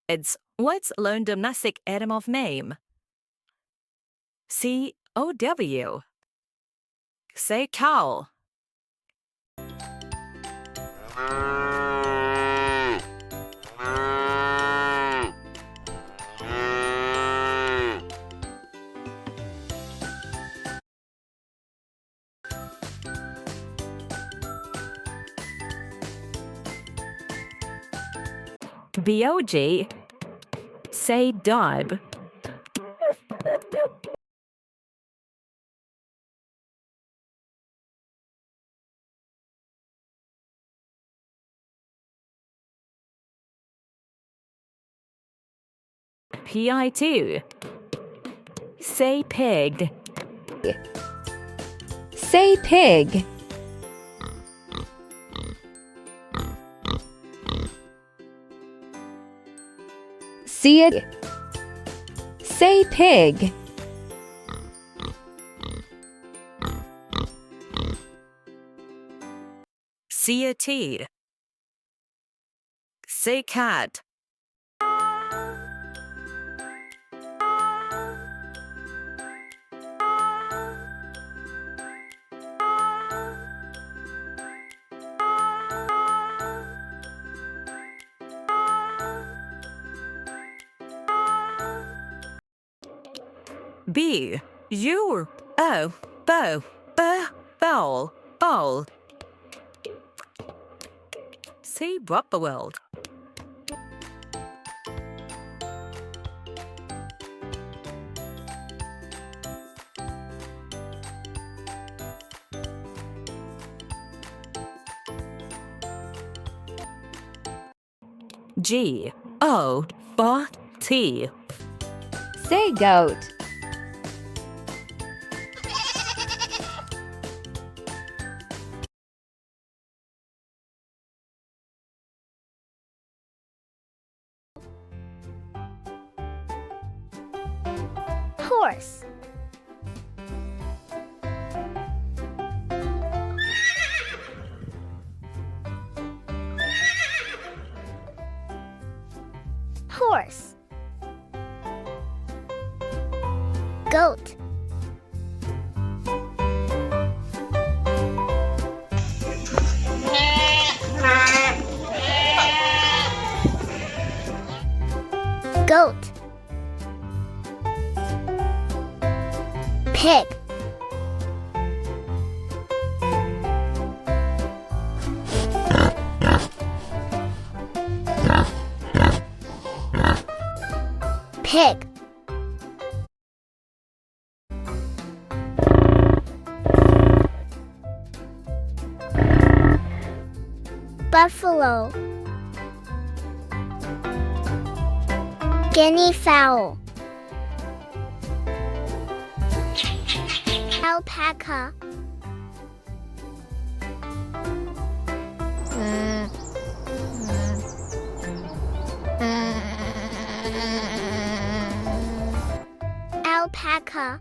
It's what's learned domestic item of name? COW. Say cow. BOG. Say dub. PI2. Say pig. Say pig. See it. Say pig. See a T. Say cat. B. U. O. Bow. Bowl. Bowl. Say world. G. O. T. Say goat. Horse. Horse. Goat. Goat. Pig. Pig. Buffalo. Guinea fowl. Alpaca. Alpaca.